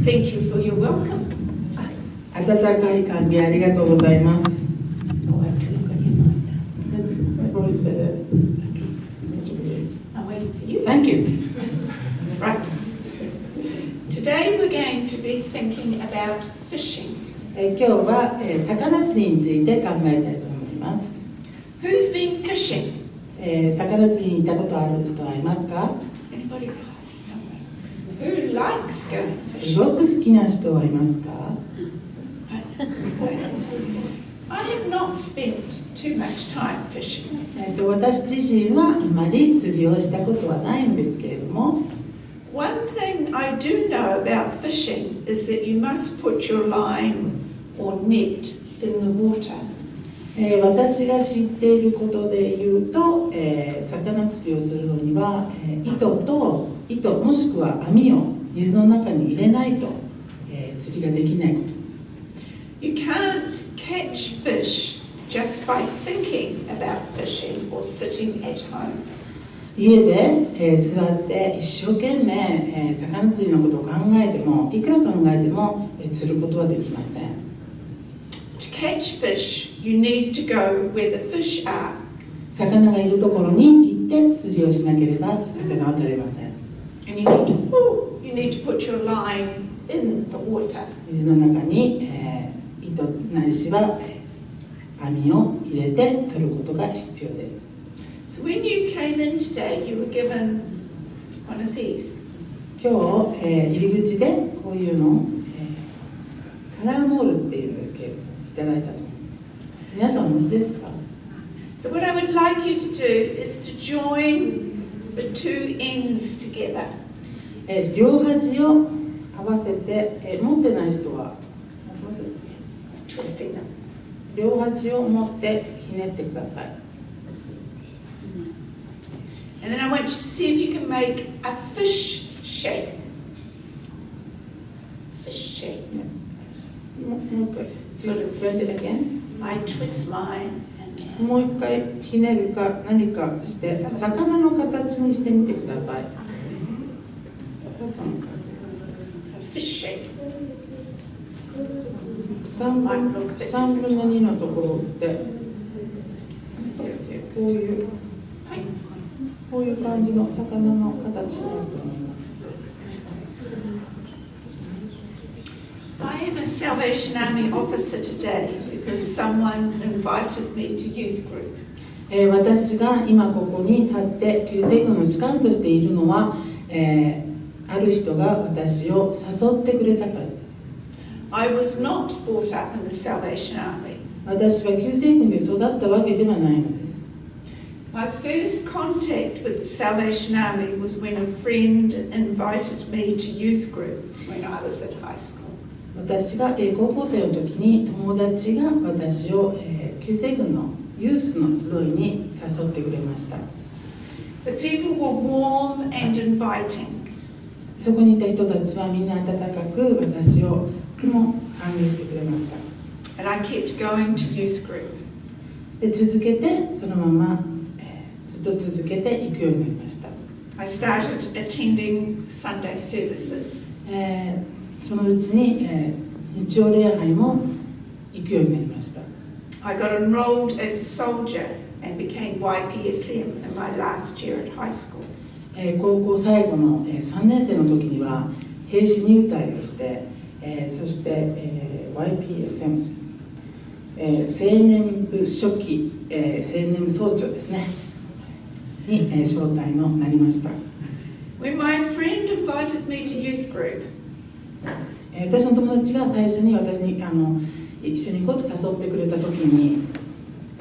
Thank you for your welcome. 温かい歓迎ありがとうございます。Oh, I have to look at your mind now. I've already said it. Okay. I'm waiting for you. Thank you. Right. Today we're going to be thinking about fishing. 今日は魚釣りについて考えたいと思います。Who's been fishing? 魚釣りに行ったことある人はいますか？ Anybody? Somewhere. Who likes going す fishing? ごく好きな人はいますか？ I have not spent too much time fishing. 私自身はあまり釣りをしたことはないんですけれども、 One thing I do know about fishing is that you must put your line or net in the water. 私が知っていることで言うと、魚釣りをするのには、糸もしくは網を水の中に入れないと、釣りができないことです。You can't catch fish just by thinking about fishing or sitting at home. 家で、座って一生懸命、魚釣りのことを考えてもいくら考えても、釣ることはできません。To catch fish, you need to go where the fish are. 魚がいるところに行って釣りをしなければ魚は取れません。And you need to put your line in the water. 水の中に、糸ないしは、網を入れて取ることが必要です。So when you came in today, you were given one of these. 今日、入り口でこういうのを、カラーボールっていうんですけれども、いただいたと思います。皆さんお持ちですか？ So what I would like you to do is to join the two ends together. 両端を合わせて、持ってない人は Twisting them. 両端を持ってひねってください。And then I want you to see if you can make a fish shape. Fish shape. もう一回。Sort of. Bend it again. I twist mine and then. もう一回ひねるか何かして魚の形にしてみてください。So fish shape. 3分の2のところってこういう感じの魚の形になると思います。I am a Salvation Army officer today because someone invited me to youth group. 私が今ここに立って救世軍の士官としているのは、ある人が私を誘ってくれたからです。I was not brought up in the Salvation Army. 私は救世軍で育ったわけではないのです。My first contact with the Salvation Army was when a friend invited me to youth group when I was at high school. 私が高校生の時に友達が私を救世軍のユースの集いに誘ってくれました。The people were warm and inviting. そこにいた人たちはみんな温かく私をとても歓迎してくれました。And I kept going to youth group. で続けてそのまま、ずっと続けていくようになりました。I started attending Sunday services. そのうちに、日曜礼拝も行くようになりました。I got enrolled as a soldier and became YPSM in my last year at high school. 高校最後の、3年生の時には兵士入隊をして、そして、YPSM、青年部初期、青年部総長ですねに、招待のなりました。When my friend invited me to youth group, 私の友達が最初に私に一緒に行こうと誘ってくれた時に、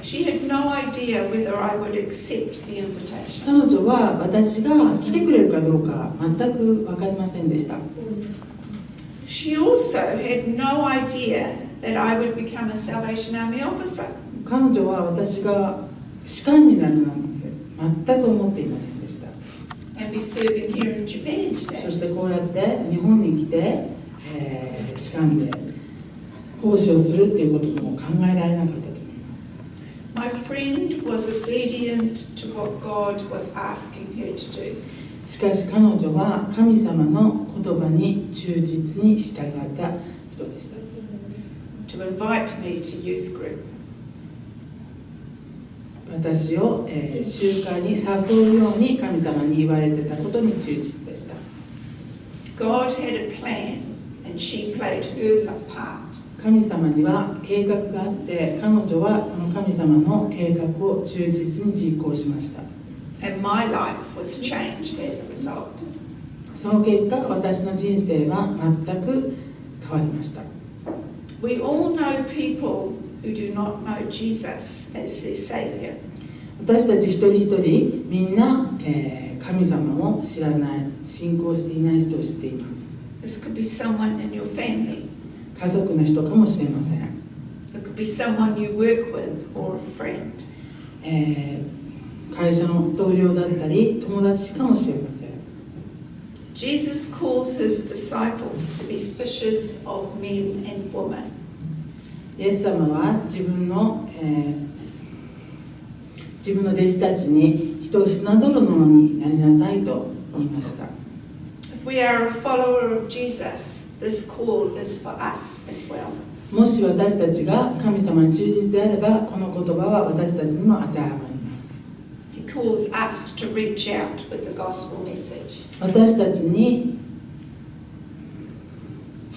she had no idea whether I would accept the invitation. 彼女は私が来てくれるかどうか全く分かりませんでした。She also had no idea that I would become a Salvation Army officer. 彼女は私が士官になるなんて全く思っていませんでした。And be serving here in Japan today. そしてこうやって日本に来て、士官で奉仕をするっていうことも考えられなかったと思います。My friend was obedient to what God was asking her to do. しかし彼女は神様の言葉に忠実に従った人でした。To invite me to youth group. 私を、集会に誘うように神様に言われてたことに忠実でした。God had a plan, and she played her part. 神様には計画があって、彼女はその神様の計画を忠実に実行しました。And my life was changed as a result. その結果、私の人生は全く変わりました。We all know people who do not know Jesus as their Savior. 私たち一人一人みんな、神様を知らない、信仰していない人を知っています。This could be someone in your family. 家族の人かもしれません。It could be someone you work with or a friend. 会社の同僚だったり友達かもしれません。Jesus calls his disciples to be fishers of men and women. イエス様は自分の弟子たちに人を砂泥のものになりなさいと言いました。If we are a follower of Jesus, this call is for us as well. もし私たちが神様に忠実であれば、この言葉は私たちにも当てはまります。He calls us to reach out with the gospel message. 私たちに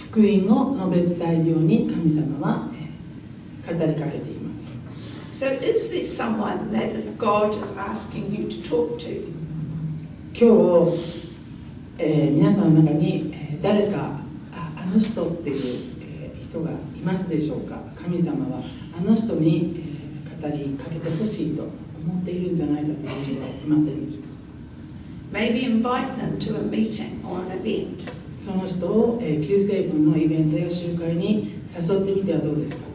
福音を述べ伝えるように神様は語りかけています。So is there someone that God is asking you to talk to? 今日、皆さんの中に、誰かあの人っていう、人がいますでしょうか。神様はあの人に、語りかけてほしいと思っているんじゃないかという人はいませんでしょうか。Maybe invite them to a meeting or an event. その人を、救世軍のイベントや集会に誘ってみてはどうですか。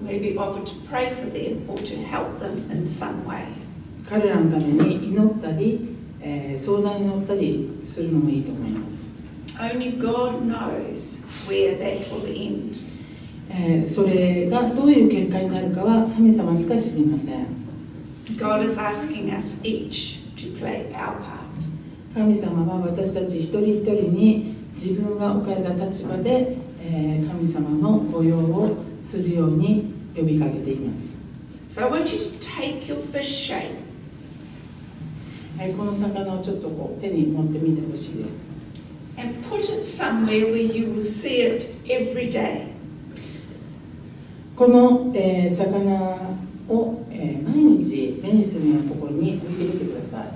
Maybe offer to pray for them or to help them in some way. 彼らのために祈ったり、相談に乗ったりするのもいいと思います。Only God knows where that will end. それがどういう結果になるかは神様しか知りません。God is asking us each to play our part. 神様は私たち一人一人に自分が置かれた立場で、神様の御用をするように呼びかけています。So I want you to take your fish shape. この魚をちょっと手に持ってみてほしいです。And put it somewhere where you will see it every day. この、魚を、毎日目にするようなところに置いてみてください。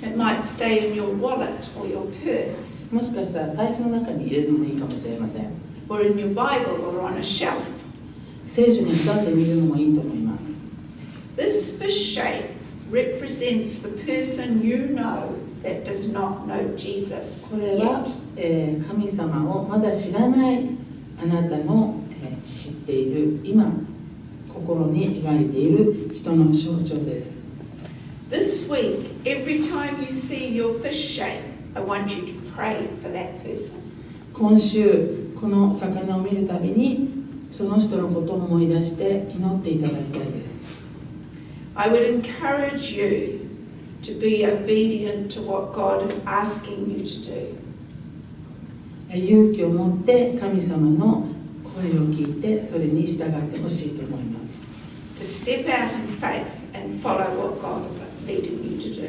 It might stay in your wallet or your purse. もしかしたら財布の中に入れるのもいいかもしれません。Or in your Bible or on a shelf. 聖書に刻んでみるのもいいと思います。This fish shape represents the person you know that does not know Jesus これは、 yet. 神様をまだ知らないあなたの、知っている今心に描いている人の象徴です。This week, every time you see your fish shape, I want you to pray for that person. 今週この魚を見るたびにその人のことを思い出して祈っていただきたいです。I would encourage you to be obedient to what God is asking you to do. 勇気を持って神様の声を聞いてそれに従ってほしいと思います。To step out in faith and follow what God is leading you to do.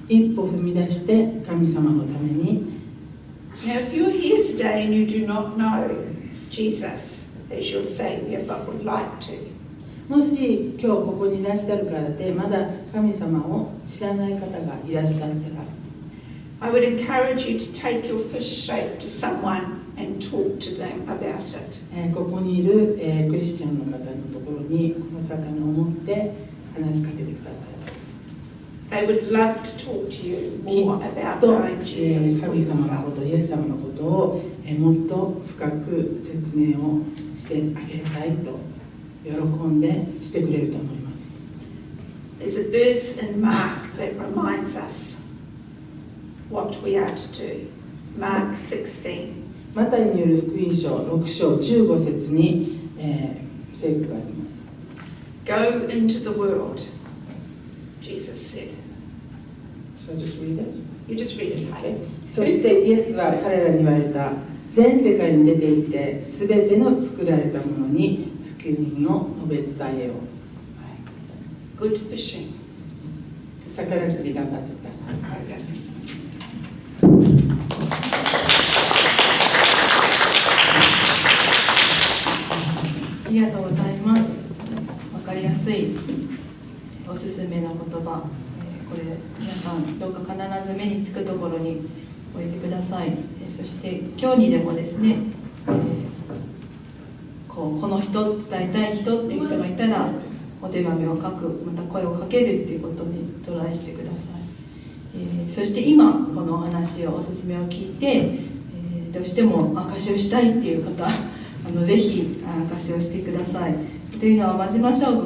一歩踏み出して神様のために。 Now, if you're here today and you do not know Jesus as your Savior but would like to, もし今日ここにいらっしゃるからでまだ神様を知らない方がいらっしゃったら I would encourage you to take your fish shape to someone and talk to them about it. ここにいる、クリスチャンの方のところにこの魚を持って話しかけてください。 They would love to talk to you き more っ about と、 knowing Jesus for 神様のこ yourself. とイエス様のことを、もっと深く説明をしてあげたいと喜んでしてくれると思います。 There's a verse in Mark that reminds us what we are to do. Mark 16. マタイによる福音書6章15節に、聖句があります。 Go into the world, Jesus said. Shall I just read it? You just read it. そしてイエスは彼らに言われた。全世界に出て行ってすべての作られたものに福音を述べ伝えよう。Good fishing. 魚釣り頑張ってください。ありがとうございます。わかりやすいおすすめの言葉、これ皆さんどうか必ず目につくところに置いてください。そして今日にでもですね、この人、伝えたい人っていう人がいたらお手紙を書く、また声をかけるっていうことにトライしてください。そして今このお話をおすすめを聞いて、どうしても証しをしたいっていう方、ぜひ証しをしてください。というのは、待ちましょう